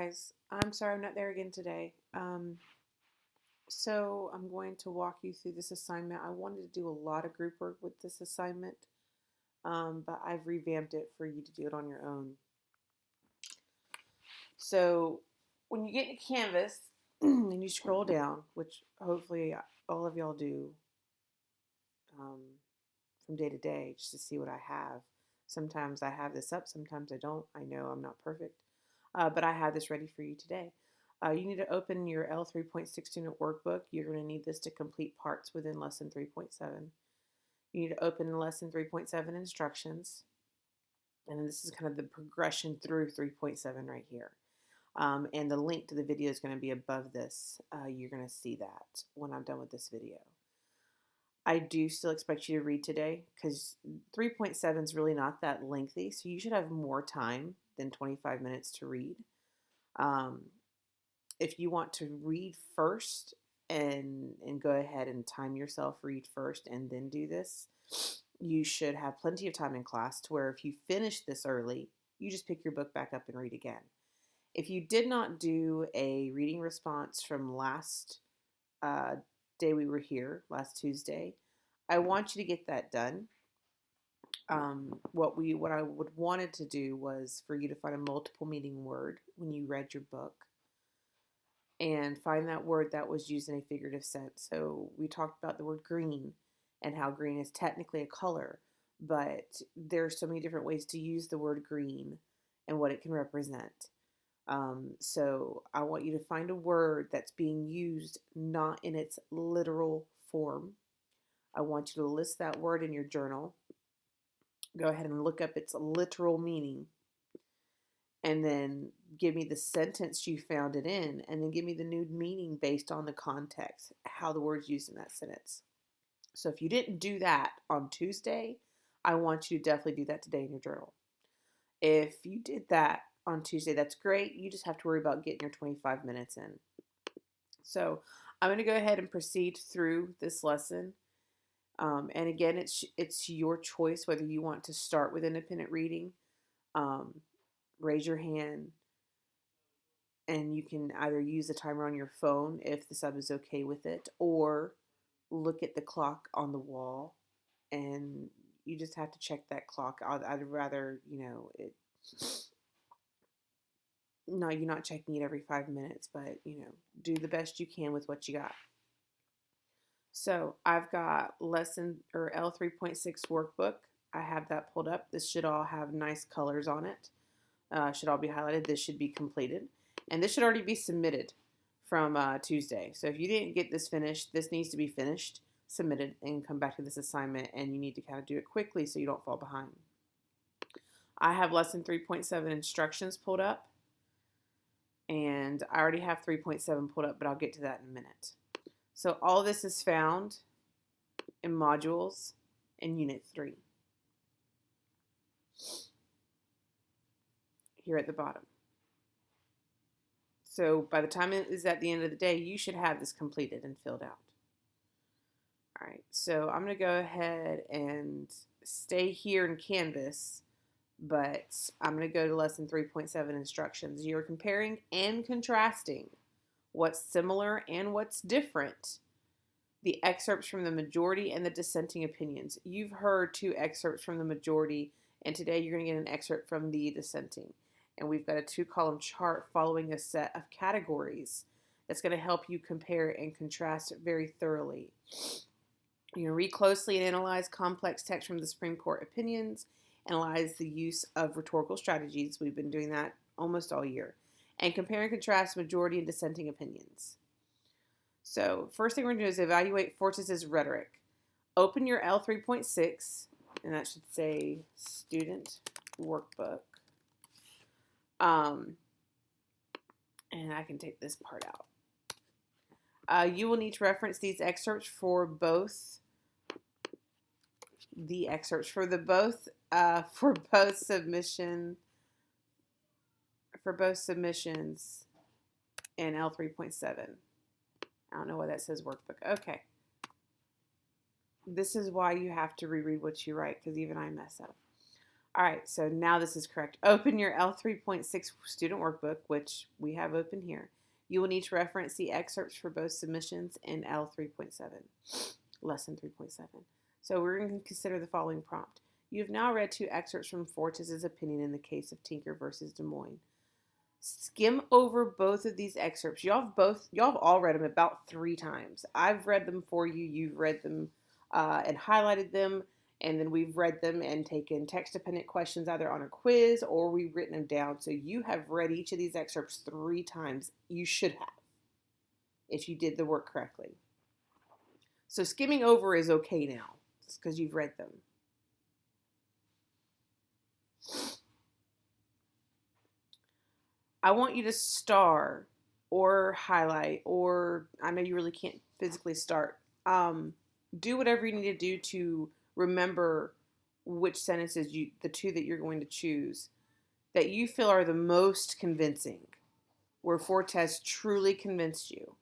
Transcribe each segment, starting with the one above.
guys. I'm sorry I'm not there again today. So I'm going to walk you through this assignment. I wanted to do a lot of group work with this assignment, but I've revamped it for you to do it on your own. So when you get into Canvas and you scroll down, which hopefully all of y'all do um, from day to day, just to see what I have. Sometimes I have this up, sometimes I don't. I know I'm not perfect, but I have this ready for you today. You need to open your L3.6 student workbook. You're going to need this to complete parts within lesson 3.7. You need to open lesson 3.7 instructions. And then this is kind of the progression through 3.7 right here. And the link to the video is going to be above this. You're going to see that when I'm done with this video. I do still expect you to read today because 3.7 is really not that lengthy. So you should have more time than 25 minutes to read. If you want to read first and go ahead and time yourself, read first and then do this, you should have plenty of time in class to where if you finish this early, you just pick your book back up and read again. If you did not do a reading response from last day we were here, last Tuesday, I want you to get that done. What I would wanted to do was for you to find a multiple meaning word when you read your book and find that word that was used in a figurative sense. So we talked about the word green and how green is technically a color, but there's so many different ways to use the word green and what it can represent. So I want you to find a word that's being used not in its literal form. I want you to list that word in your journal. Go ahead and look up its literal meaning. And then give me the sentence you found it in, and then give me the new meaning based on the context, how the word's used in that sentence. So if you didn't do that on Tuesday, I want you to definitely do that today in your journal. If you did that on Tuesday, that's great. You just have to worry about getting your 25 minutes in. So I'm going to go ahead and proceed through this lesson. And again, it's your choice whether you want to start with independent reading. Raise your hand, and you can either use the timer on your phone if the sub is okay with it, or look at the clock on the wall, and you just have to check that clock. I'd rather, no, you're not checking it every 5 minutes, but, do the best you can with what you got. So I've got lesson or L3.6 workbook. I have that pulled up. This should all have nice colors on it. Should all be highlighted. This should be completed. And this should already be submitted from Tuesday. So if you didn't get this finished, this needs to be finished, submitted, and come back to this assignment. And you need to kind of do it quickly so you don't fall behind. I have lesson 3.7 instructions pulled up. And I already have 3.7 pulled up, but I'll get to that in a minute. So all this is found in modules in Unit 3. Here at the bottom. So by the time it is at the end of the day, you should have this completed and filled out. All right, so I'm going to go ahead and stay here in Canvas, but I'm going to go to lesson 3.7 instructions. You're comparing and contrasting what's similar and what's different. The excerpts from the majority and the dissenting opinions. You've heard 2 excerpts from the majority, and today you're going to get an excerpt from the dissenting. And we've got a 2-column chart following a set of categories that's going to help you compare and contrast very thoroughly. You're going to read closely and analyze complex text from the Supreme Court opinions, analyze the use of rhetorical strategies. We've been doing that almost all year. And compare and contrast majority and dissenting opinions. So first thing we're going to do is evaluate Fortis's rhetoric. Open your L3.6, and that should say student workbook. And I can take this part out. You will need to reference these excerpts for both submissions in L3.7. I don't know why that says workbook. Okay. This is why you have to reread what you write, because even I mess up. All right, so now this is correct. Open your L3.6 student workbook, which we have open here. You will need to reference the excerpts for both submissions and L3.7, lesson 3.7. So we're going to consider the following prompt. You have now read 2 excerpts from Fortes' opinion in the case of Tinker versus Des Moines. Skim over both of these excerpts. Y'all have all read them about 3 times. I've read them for you. You've read them and highlighted them, and then we've read them and taken text-dependent questions either on a quiz or we've written them down. So you have read each of these excerpts 3 times. You should have, if you did the work correctly. So skimming over is okay now because you've read them. I want you to star or highlight, or I know you really can't physically start. Do whatever you need to do to remember which sentences the 2 that you're going to choose, that you feel are the most convincing, where Fortes truly convinced you.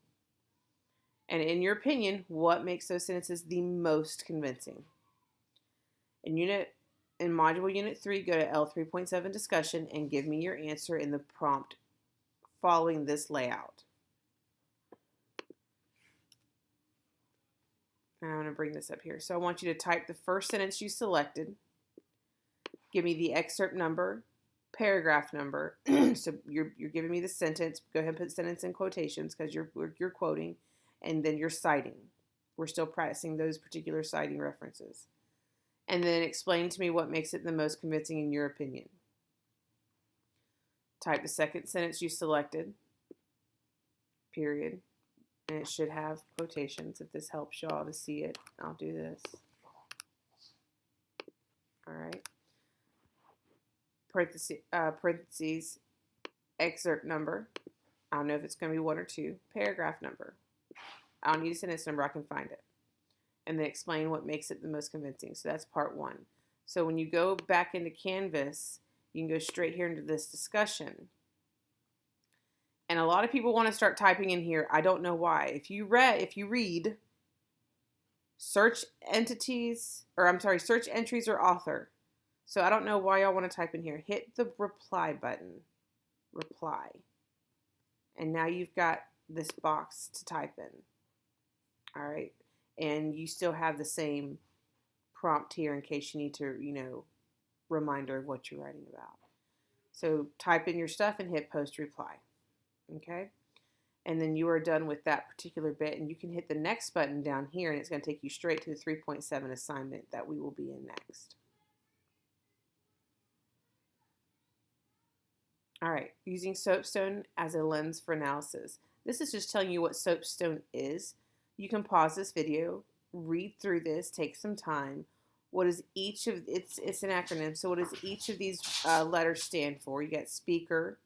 And in your opinion, what makes those sentences the most convincing? In module unit 3, go to L3.7 discussion and give me your answer in the prompt following this layout. And I'm going to bring this up here. So I want you to type the first sentence you selected. Give me the excerpt number, paragraph number. So you're giving me the sentence. Go ahead and put sentence in quotations because you're quoting, and then you're citing. We're still practicing those particular citing references. And then explain to me what makes it the most convincing in your opinion. Type the second sentence you selected, period. And it should have quotations. If this helps y'all to see it, I'll do this. All right. Parentheses, excerpt number. I don't know if it's going to be 1 or 2. Paragraph number. I don't need a sentence number. I can find it. And then explain what makes it the most convincing. So that's part 1. So when you go back into Canvas, you can go straight here into this discussion. And a lot of people want to start typing in here. I don't know why. If you read search entries or author. So I don't know why y'all want to type in here. Hit the reply button. Reply. And now you've got this box to type in. All right. And you still have the same prompt here in case you need to, reminder of what you're writing about. So type in your stuff and hit post reply. Okay? And then you are done with that particular bit, and you can hit the next button down here, and it's going to take you straight to the 3.7 assignment that we will be in next. All right, using soapstone as a lens for analysis. This is just telling you what soapstone is. You can pause this video, read through this, take some time. What is each of it's an acronym. So what does each of these letters stand for? You got speaker.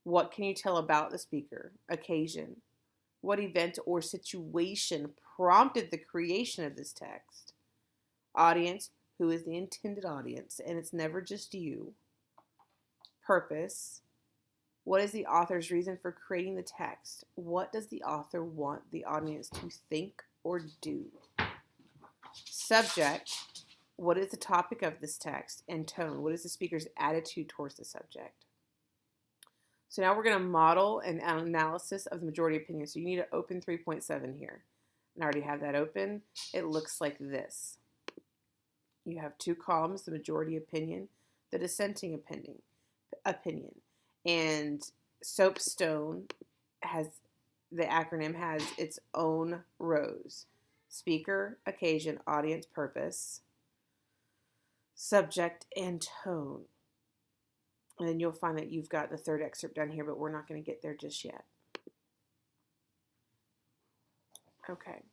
What can you tell about the speaker? Occasion. What event or situation prompted the creation of this text? Audience. Who is the intended audience? And it's never just you. Purpose. What is the author's reason for creating the text? What does the author want the audience to think or do? Subject. What is the topic of this text? And tone. What is the speaker's attitude towards the subject? So now we're going to model an analysis of the majority opinion. So you need to open 3.7 here. And I already have that open. It looks like this. You have 2 columns, the majority opinion, the dissenting opinion. And soapstone the acronym has its own rows. Speaker, occasion, audience, purpose, subject, and tone. And then you'll find that you've got the 3rd excerpt down here, but we're not going to get there just yet. Okay.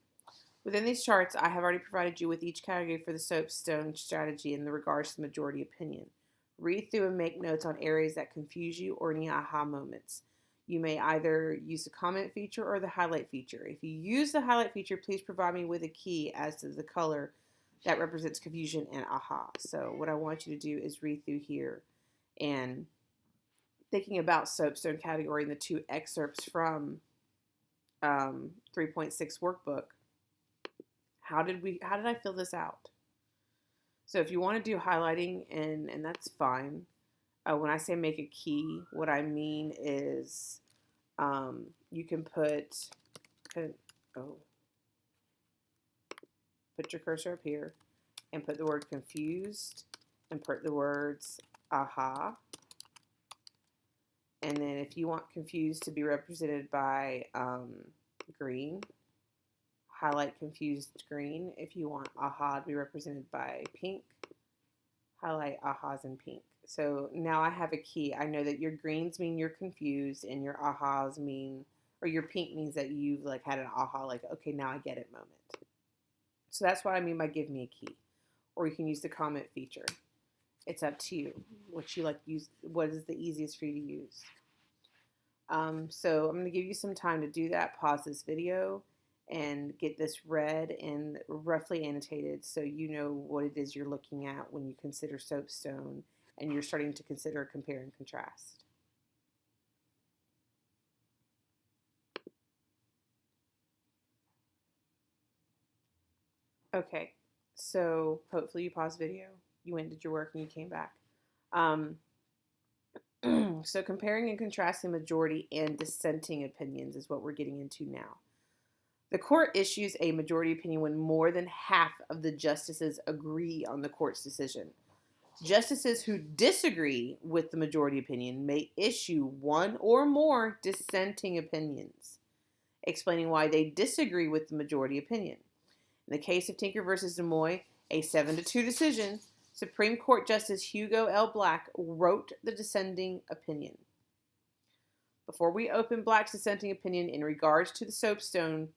Within these charts, I have already provided you with each category for the soapstone strategy in regards to the majority opinion. Read through and make notes on areas that confuse you or any aha moments. You may either use the comment feature or the highlight feature. If you use the highlight feature, please provide me with a key as to the color that represents confusion and aha. So what I want you to do is read through here and thinking about soapstone category in the 2 excerpts from 3.6 workbook. How did I fill this out? So if you want to do highlighting, and that's fine. When I say make a key, what I mean is you can oh, put your cursor up here and put the word confused and put the words aha. And then if you want confused to be represented by green, highlight confused green. If you want aha to be represented by pink, highlight ahas in pink. So now I have a key. I know that your greens mean you're confused, and your ahas mean, or your pink means that you've like had an aha, like, okay, now I get it moment. So that's what I mean by give me a key. Or you can use the comment feature. It's up to you what you like use, what is the easiest for you to use. So I'm going to give you some time to do that. Pause this video and get this read and roughly annotated so you know what it is you're looking at when you consider soapstone and you're starting to consider compare and contrast. Okay, so hopefully you paused video, you went and did your work, and you came back. So comparing and contrasting majority and dissenting opinions is what we're getting into now. The court issues a majority opinion when more than half of the justices agree on the court's decision. Justices who disagree with the majority opinion may issue one or more dissenting opinions, explaining why they disagree with the majority opinion. In the case of Tinker versus Des Moines, a 7-2 decision, Supreme Court Justice Hugo L. Black wrote the dissenting opinion. Before we open Black's dissenting opinion in regards to the soapstone,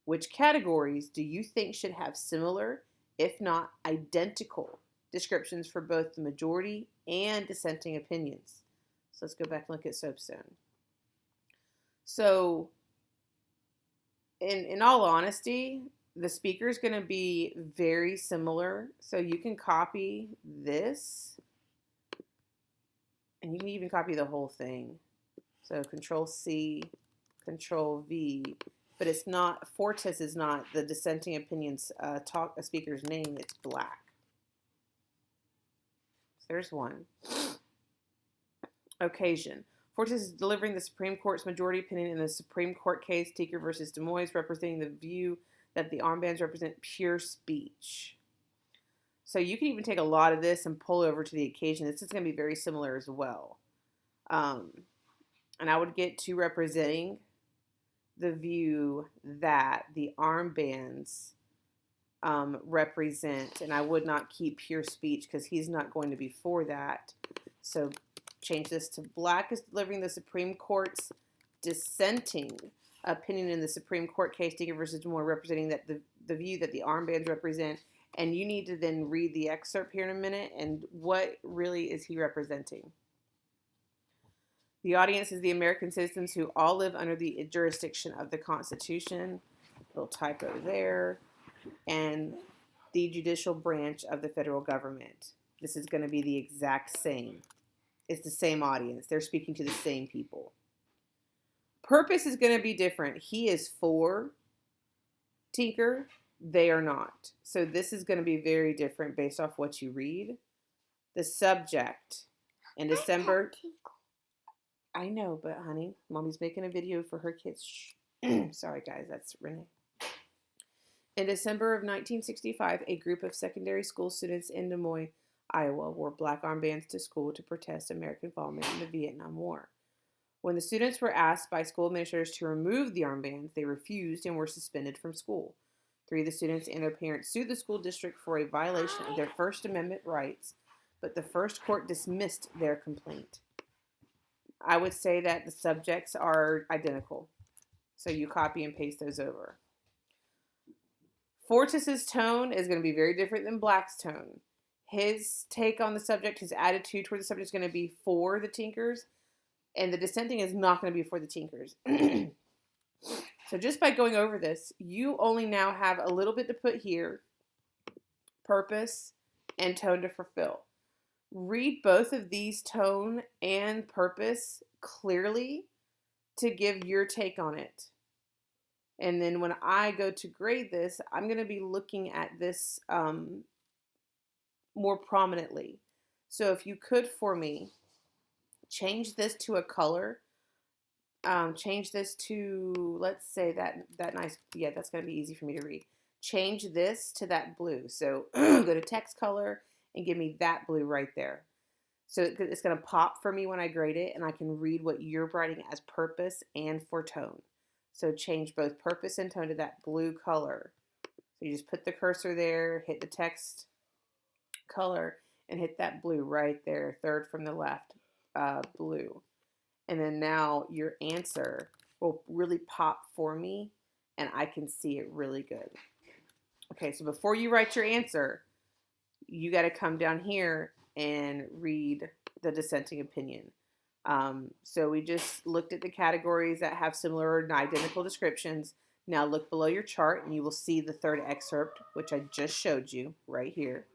which categories do you think should have similar, if not identical, descriptions for both the majority and dissenting opinions? So let's go back and look at soapstone. So, in all honesty, the speaker is going to be very similar. So you can copy this, and you can even copy the whole thing. So Control C, Control V, but it's not, Fortis is not the dissenting opinions speaker's name, it's Black. So there's one. Occasion. Fortis is delivering the Supreme Court's majority opinion in the Supreme Court case Tinker versus Des Moines, representing the view that the armbands represent pure speech. So you can even take a lot of this and pull over to the occasion. This is going to be very similar as well. And I would get to representing the view that the armbands represent, and I would not keep pure speech because he's not going to be for that. So change this to Black is delivering the Supreme Court's dissenting opinion in the Supreme Court case Tinker versus Des Moines, representing that the view that the armbands represent. And you need to then read the excerpt here in a minute, and what really is he representing? The audience is the American citizens who all live under the jurisdiction of the Constitution, little typo there, and the judicial branch of the federal government. This is going to be the exact same. It's the same audience. They're speaking to the same people. Purpose is going to be different. He is for Tinker. They are not. So this is going to be very different based off what you read. The subject in December. I know, but honey, mommy's making a video for her kids. Sorry, guys, that's Renee. In December of 1965, a group of secondary school students in Des Moines, Iowa, wore black armbands to school to protest American involvement in the Vietnam War. When the students were asked by school administrators to remove the armbands, they refused and were suspended from school. 3 of the students and their parents sued the school district for a violation of their First Amendment rights, but the first court dismissed their complaint. I would say that the subjects are identical, so you copy and paste those over. Fortis's tone is going to be very different than Black's tone. His take on the subject, his attitude toward the subject is going to be for the Tinkers, and the dissenting is not going to be for the Tinkers. So just by going over this, you only now have a little bit to put here, purpose and tone to fulfill. Read both of these, tone and purpose, clearly to give your take on it. And then when I go to grade this, I'm going to be looking at this more prominently. So if you could for me, change this to a color. Change this to, let's say that nice, yeah, that's going to be easy for me to read. Change this to that blue. So go to text color and give me that blue right there. So it's going to pop for me when I grade it, and I can read what you're writing as purpose and for tone. So change both purpose and tone to that blue color. So you just put the cursor there, hit the text color, and hit that blue right there, third from the left, blue. And then now your answer will really pop for me, and I can see it really good. Okay, so before you write your answer, you got to come down here and read the dissenting opinion. So we just looked at the categories that have similar and identical descriptions. Now look below your chart and you will see the third excerpt, which I just showed you right here.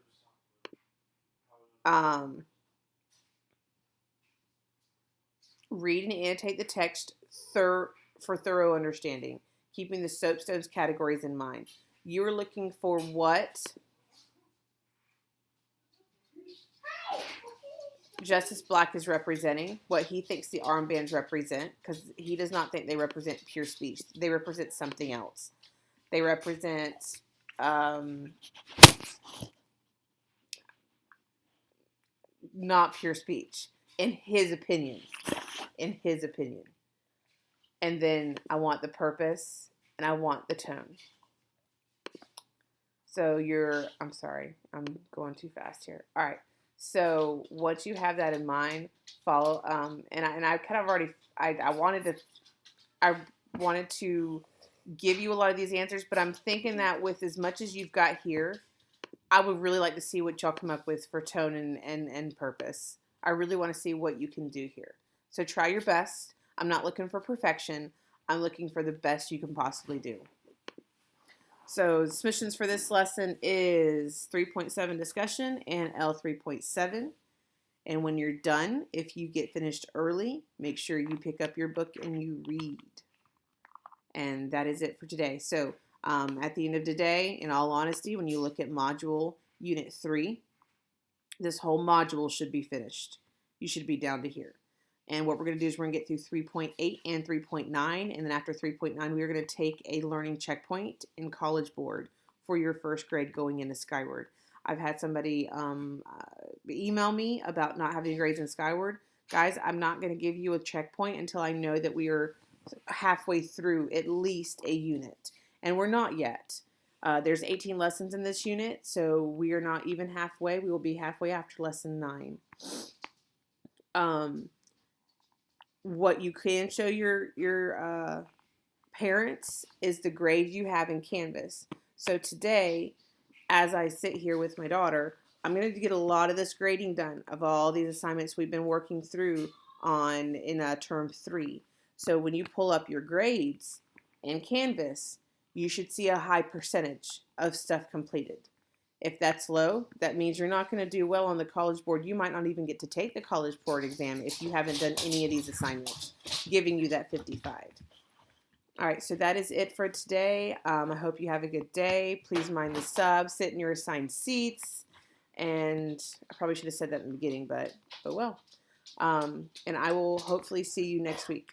Read and annotate the text for thorough understanding, keeping the soapstones categories in mind. You're looking for what Justice Black is representing, what he thinks the armbands represent, because he does not think they represent pure speech. They represent something else. They represent not pure speech, in his opinion. In his opinion. And then I want the purpose and I want the tone. So I'm sorry, I'm going too fast here. All right. So once you have that in mind, follow. And I kind of already, I wanted to give you a lot of these answers, but I'm thinking that with as much as you've got here, I would really like to see what y'all come up with for tone and purpose. I really want to see what you can do here. So try your best. I'm not looking for perfection. I'm looking for the best you can possibly do. So submissions for this lesson is 3.7 discussion and L 3.7. And when you're done, if you get finished early, make sure you pick up your book and you read. And that is it for today. So at the end of the day, in all honesty, when you look at module unit 3, this whole module should be finished. You should be down to here. And what we're going to do is we're going to get through 3.8 and 3.9. And then after 3.9, we're going to take a learning checkpoint in College Board for your first grade going into Skyward. I've had somebody email me about not having grades in Skyward. Guys, I'm not going to give you a checkpoint until I know that we are halfway through at least a unit. And we're not yet. There's 18 lessons in this unit, so we are not even halfway. We will be halfway after lesson 9. What you can show your parents is the grade you have in Canvas. So today, as I sit here with my daughter, I'm going to get a lot of this grading done of all these assignments we've been working through in term 3. So when you pull up your grades in Canvas, you should see a high percentage of stuff completed. If that's low, that means you're not going to do well on the College Board. You might not even get to take the College Board exam if you haven't done any of these assignments, giving you that 55. All right, so that is it for today. I hope you have a good day. Please mind the sub, sit in your assigned seats, and I probably should have said that in the beginning, but well. And I will hopefully see you next week.